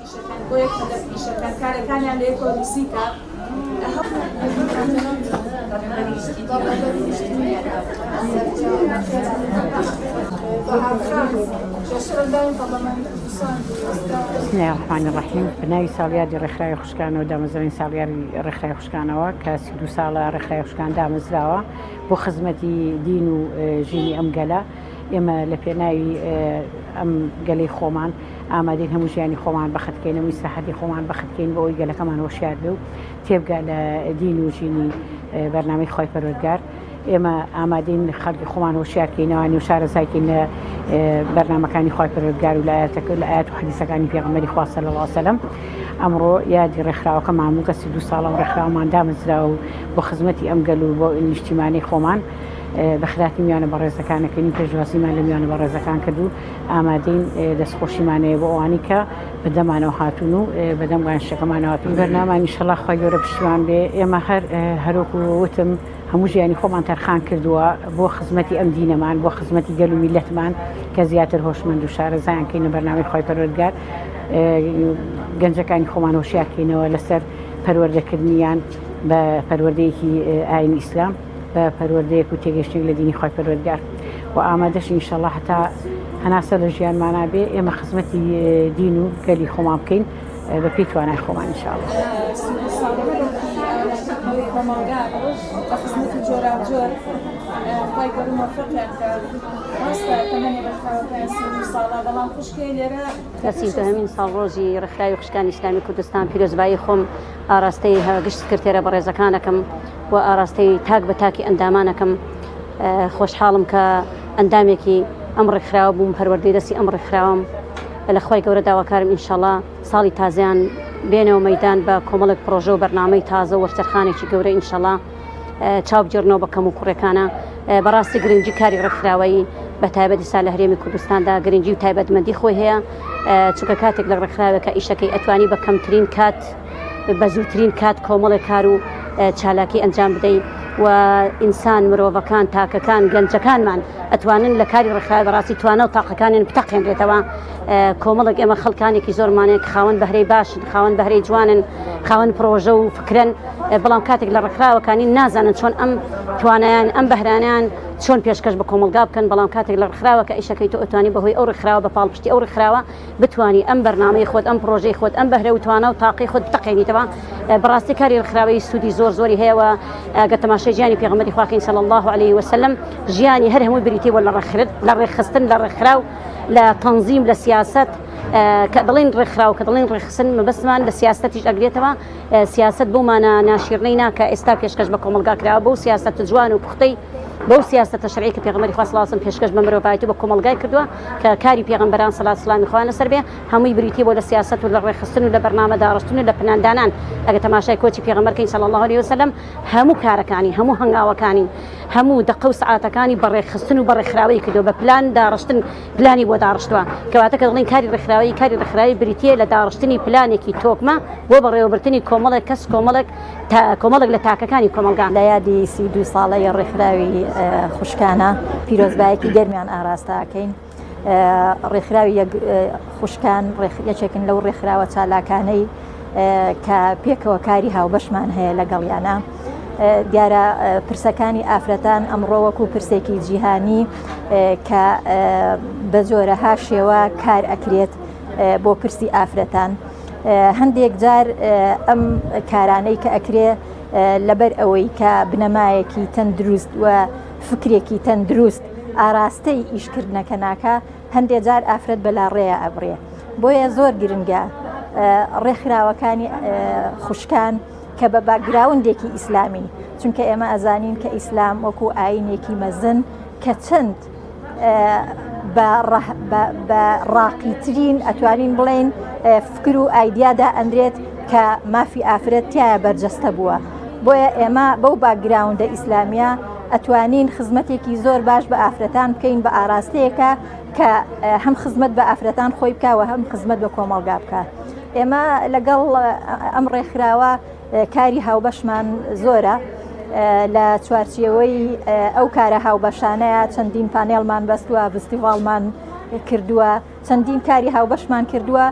ئیشەکان بۆ یەک هەدەف ئیشەکان کارەکانیان لە یەکەوە نزیکە بسم الله الرحمن الرحیم بناوی ساڵیادی ڕێکخراوی خوشکانەوە دامەزراوی ساڵیاری ڕێکخراوی خوشکانەوە کە 32 ساڵە ڕێکخراوی خوشکان دامەزراوە بۆ خزمەتی دین و ژینی ئەم گەلە. ئێمە لە پێناوی ئەم گەلەی خۆمان ئامادەین هەموو ژیانی خۆمان بەخەتکەین، هەموو ئیسلاحاتی خۆمان بەخەتکەین بۆ ئەوەی گەلەکەمان هۆشیار بێ و تێبگا لە دین و ژینی بەرنامەی خۆی پەروەردگار. ئێمە ئامادەین خەڵکی خۆمان هۆشیارکەینەوە و شارەزایکەین لە بەرنامەکانی خۆی پەروەردگار و لە ئاەت و حەدیسەکانی پێغەمبەری خوا صلی الله علیه و سلم. ئەمڕۆ یادی ڕێکخراوەکەمان بوو کە 32 ساڵەم ڕێکخراوەمان دامەزراوە و بۆ خزمەتی ئەم گەل و بۆ نیشتیمانی خۆمان بەخراتی میوانە بەڕێزەکانەکەین پێشوازیمان لە میوانە بەڕێزەکان کرد و ئامادەین دەستخۆشیمانەیە بۆ ئەوانی کە بەدەمانەوە هاتوون و بەدەم گانشەکەمانەوە هاتوون. بەرنامەی ئینشەڵڵا خوا گەورە پشتیوان بێ. ئێمە هەروەکو وتم هەموو ژیانی خۆمان تەرخان کردووە بۆ خزمەتی ئەم دینەمان، بۆ خزمەتی گەل و میلەتمان کە زیاتر هۆشمەند و شارەزایانکەین لە بەرنامەی خۆی پەروەردگار. گەنجەکانی خۆمان هۆشیارکەینەوە لەسەر پەروەردەکردنیان بە پەروەردەیەکی ئاینی ئیسلام، بە پەروەردەیەک و تێگەشتێک لە دینی خۆی پەروەردگار و ئامادەش ئینشەڵڵا هەتا هەناسە لە ژیانمانە بێ ئێمە خزمەتی دین و گەلی خۆمان بکەین بە پێی توانای خۆمان ئینشەڵڵا. کۆمەڵگار بە خزمەتی جۆراوجۆر خی گەورە موفقیان کە ڕاستە تەمەنی ڕێکخراوەکان 32 ساڵە بەڵام خوشکەی لێرە کە 32هەمین ساڵ ڕۆژی ڕێکخراوی خوشکانی ئیسلامی کوردستان پیرۆزبایی خۆم ئاراستەی گشت سکرتێرە بەڕێزەکانەکەم و ئاراستەی تاک بە تاکی ئەندامانەکەم. خۆشحاڵم کە ئەندامێکی ئەم ڕێکخراوە بووم، پەروەردەی دەستی ئەم ڕێکخراوەم. لە خۆی گەورە داواکارم ئینشەڵڵا ساڵی تازیان بێنەوە مەیدان بە کۆمەڵێک پرۆژە و بەرنامەی تازە و وەرچەرخانێکی گەورە ئینشەڵڵا چاوبگیرنەوە بە کەم و کوڕەکانە. بەڕاستی گرنگی کاری ڕێکخراوەیی بە تایبەتی سا لە هەرێمی کوردستاندا گرنگی و تایبەتمەندی خۆی هەیە، چونکە کاتێک لە ڕێکخراوێکە ئیشەکەی ئەتوانی بە کەمترین کات بە زووترین کات کۆمەڵێک کار و چالاکی ئەنجام بدەیت و ئینسان مرۆڤەکان تاکەکان گەنجەکانمان ئەتوانن لە کاری ڕێکخراوە بەڕاستی توانە و تاقەکانیان بتەقێنرێتەوە. کۆمەڵێک ئێمە خەڵکانێکی زۆرمانەیە کە خاوەن بەهرەی باشن، خاوەن بەهرەی جوانن، خاوەن پرۆژە و فکرن، بەڵام کاتێک لە ڕێکخراوەکانی نازانن چۆن ئەم توانایان ئەم بەهرانیان چۆن پێشکەش بە کۆمەلگا بکەن. بەڵام کاتێک لە ڕێکخراوە کە ئیشەکەی تۆ ئەتوانی بەهۆی ئەو ڕێکخراوە بە پاڵپشتی ئەو ڕێکخراوە بتوانی ئەم بەرنامەی خۆت، ئەم پرۆژەی خۆت، ئەم بەهرە و توانە و تاقی خۆت بتەقێنیتەوە. بەڕاستی کاری ڕێکخراوەی سوودی زۆری هەیە. ئەگەر تەماشای ژیانی پێغەمبەری خواکەین صلی الله علیه وسلم ژیانی هەر هەمووی بریتیوە لە ڕێکخستن لە ڕێکخراو، لە تەنزیم، لە سیاست. کە دڵین ڕێکخراو کە دڵین ڕێکخستن مەبەستمان لە سیاستیش ئەگرێتەوە. سیاست بۆمانە ناشیرنەی ناکە ئێستا پێشکەش بە کۆمەلگا کراوە بەو سیاستە جوان و پوختەی، بەو سیاستە شەرعی کە پێغەمبەری خوا صلی الله علیه وسلم پێشکەش بە مرۆڤایەتی بە کۆمەلگای کردووە کە کاری پێغەمبەران صلی الله علیه و خوان لەسەر بێ هەمووی بریتی بۆ لە سیاست و لە ڕێکخستن و لە بەرنامە داڕشتن و لە پناندانان. ئەگەر تەماشای کۆچی پێغەمبەرکەین صلی الله علیه وسلم هەموو کارەکانی، هەموو هەنگاوەکانی، هەموو دقە و سعاتەکانی بە ڕێکخستن و بە ڕێکخراوەی کردووە، بە پلان داڕشتن، پلانی بۆ داڕشتووە. کەواتە کە دڵین کاری ڕێکخراوی بریتیە لە داڕشتنی پلانێکی تۆکمە بۆ بەڕێوەبرتنی کۆمەڵێک کەس، کۆمەڵێک لە تاکەکانی کۆمەلگا. لە یادی 32 ساڵەی ڕێکخراوی خوشکانە پیرۆزبایەکی گەرمیان ئاراستاکەین. ڕێکخراوی خوشکان یەکێکن لەو ڕێکخراوە چالاکانەی کە پێکەوە کاری هاوبەشمان هەیە لەگەڵیانە. دیارە پرسەکانی ئافرەتان ئەمڕۆ وەکو پرسێکی جیهانی کە بە زۆرەها شێوە کار ئەکرێت بۆ پرسی ئافرەتان. هەندێک جار ئەم کارانەی کە ئەکرێ لەبەر ئەوەی کە بنەمایەکی تەندروست و فکرێکی تەندروست ئاراستەی ئیشکردنەکە ناکە، هەندێک جار ئافرەت بەلاڕێیە ئەبڕێ. بۆیە زۆر گرنگە ڕێکخراوەکانی خوشکان کە بە باگراوندێکی ئیسلامی، چونکە ئێمە ئەزانین کە ئیسلام وەکو ئاینێکی مەزن کە چەند بە ڕاقیترین ئەتوانین بڵێن فکر و ئایدیادا ئەندرێت کە مافی ئافرەت تایە بەرجەستە بووە. بۆیە ئێمە بەو باگراوندە ئیسلامیە ئەتوانین خزمەتێکی زۆر باش بە ئافرەتان بکەین بە ئاراستەیەکە کە هەم خزمەت بە ئافرەتان خۆی بکەوە هەم خزمەت بە کۆمەڵگا بکە. ئێمە لەگەڵ ئەم ڕێکخراوە کاری هاوبەشمان زۆرە. لە چوارچێوەی ئەو کارە هاوبەشانەیە چەندین پانێڵمان بەستووە، فستیڤاڵمان کردووە، چەندین کاری هاوبەشمان کردووە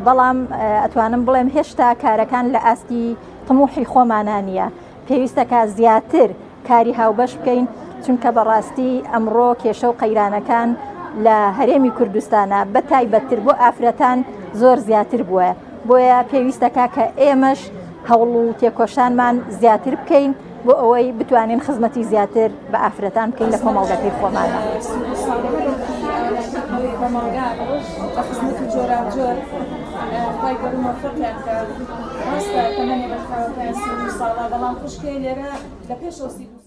بەڵام ئەتوانم بڵێم هێشتا کارەکان لە ئاستی تەموحی خۆمانە نیە پێویستەکە زیاتر کاری هاوبەش بکەین چونکە بەڕاستی ئەمڕۆ کێشە و قەیرانەکان لە هەرێمی کوردستانە بە تایبەتتر بۆ ئافرەتان زۆر زیاتر بووە بۆیە پێویستەکە کە ئێمەش هەوڵ و تێکۆشانمان زیاتر بکەین بۆ ئەوەی بتوانین خزمەتی زیاتر بە ئافرەتان بکەین لە کۆمەڵگەکەی خۆمانە. بە خزمەتی جۆراوجۆر خی گەورە موفقیان کرد ڕاستە تەمەنێ بەخاوەکەیان 32 ساڵە بەڵام خوشکەی لێرە لە پێش